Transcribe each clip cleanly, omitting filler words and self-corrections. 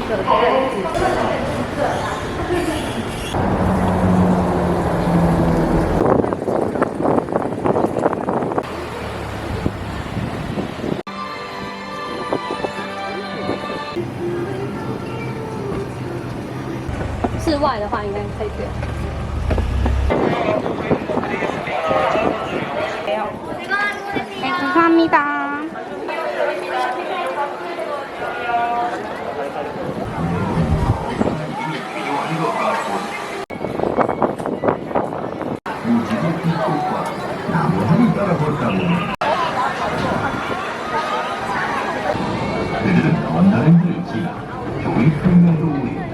室外的话应该可以不用。 네, 감사합니다. 그들은 언더랜드를 지나 교육혁명으로 오했다.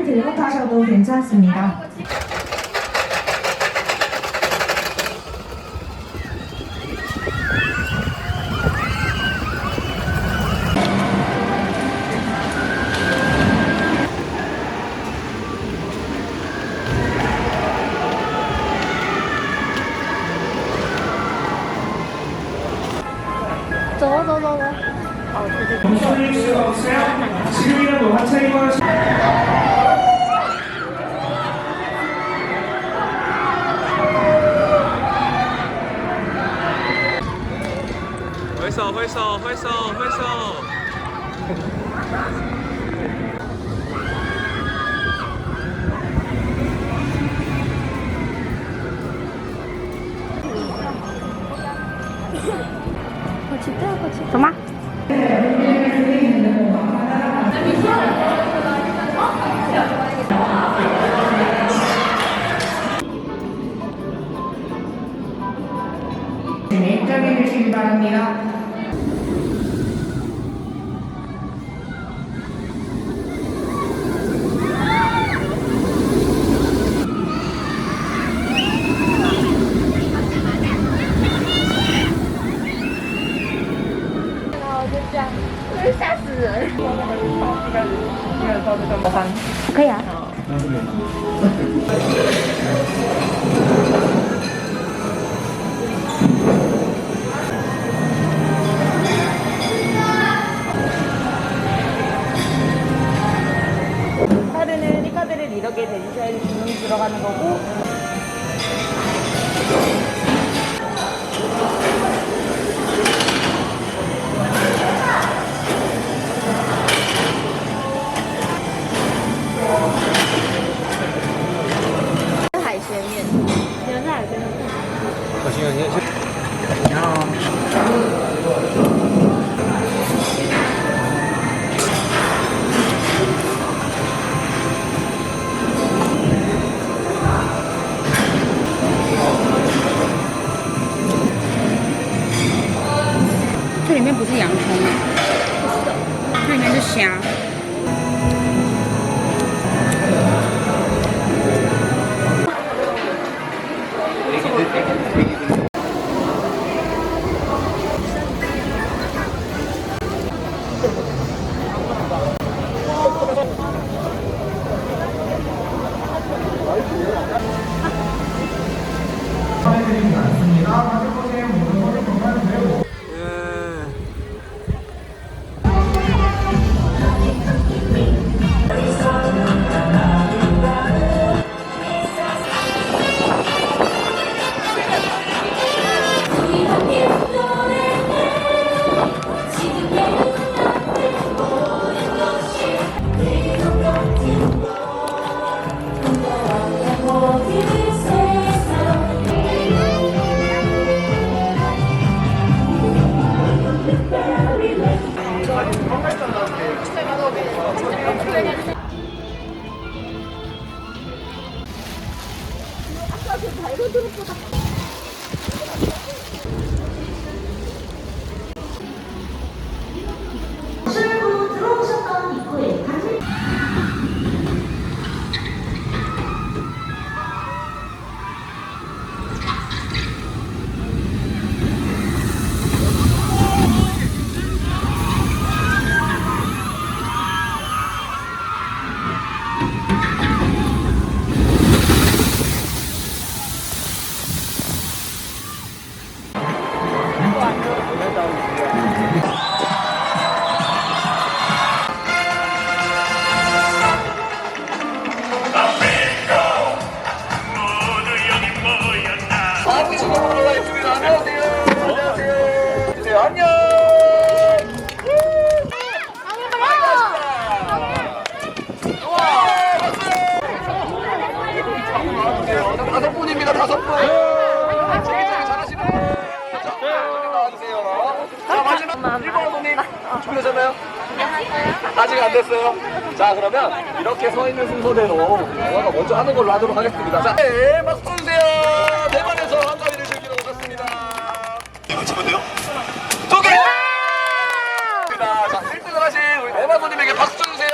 들고 타셔도 괜찮습니다. 멈춰줄 수가 없어요? 지금이라도 하차이고 挥手挥手挥手挥手！走吗？ 입장해 주시기 바랍니다.可以啊。 카드는 이 카드를 이렇게 대주셔야지 주문이 들어가는 거고海鲜面，你们是海鲜面。我先 다섯 분입니다. 다섯 분. 잘하시는 분. 나와주세요. 자, 마지막 1번 손님 준비되셨나요? 아직 안 됐어요. 자, 그러면 이렇게 서 있는 순서대로 영화가 먼저 하는 걸로 하도록 하겠습니다. 자, 네, 박수 주세요. 대만에서 한가위를 즐기러 오셨습니다. 이거 찍었네요? 두 개! 자, 1등을 하신 우리 대만 손님에게 박수 주세요.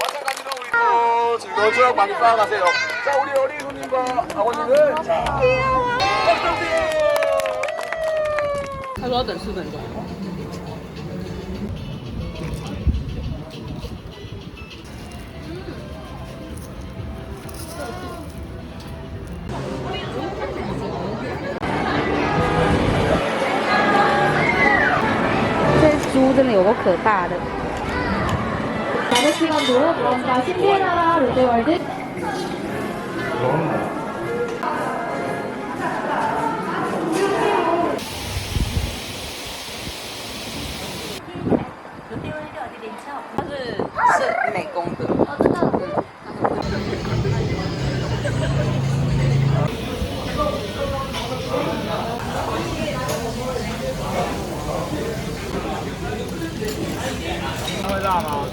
마찬가지로 우리 또 즐거운 추억 많이 쌓아가세요. 자, 우리 어린 손님과 아버님은 자, 박수 주세요. 他说要等4分钟。 这猪真的有够可大的。 남은 시간도 무언가 신비의 나라 롯데월드是美工的。 会辣吗？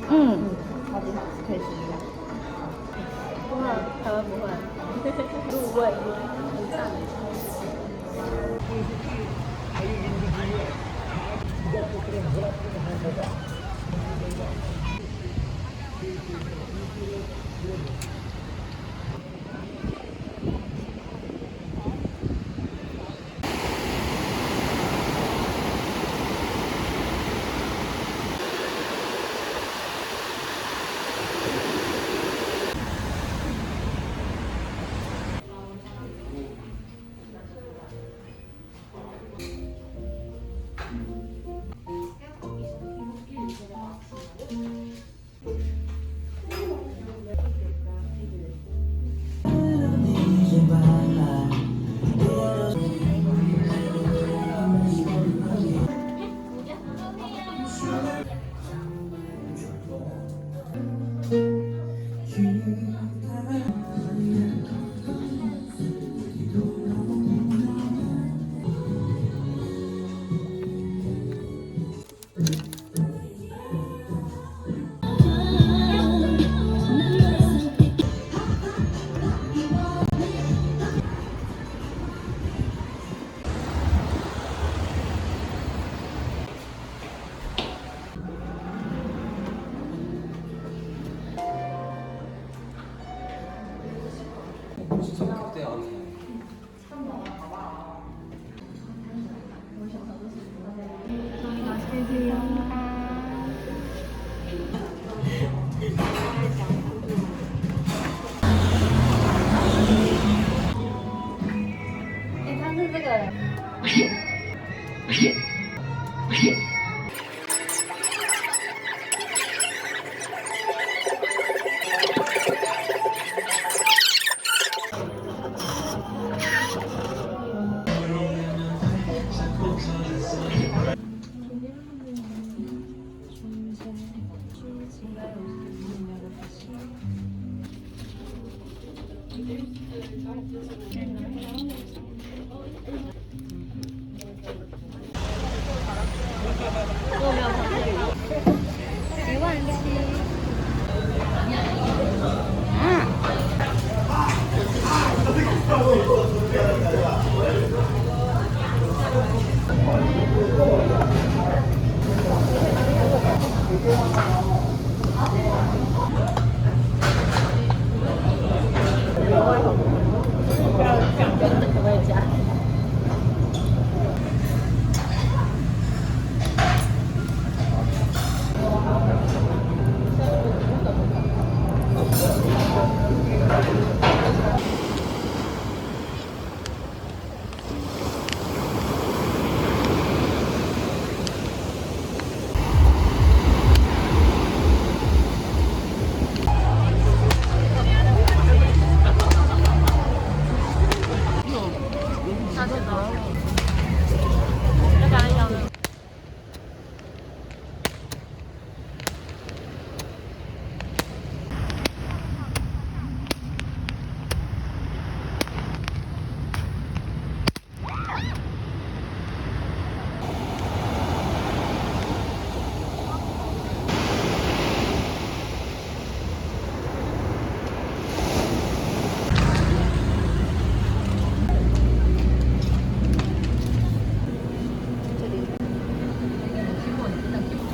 嗯，可以试一下。不会，台湾不会。入味，很赞。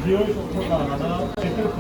리얼 소터가 하나, 배틀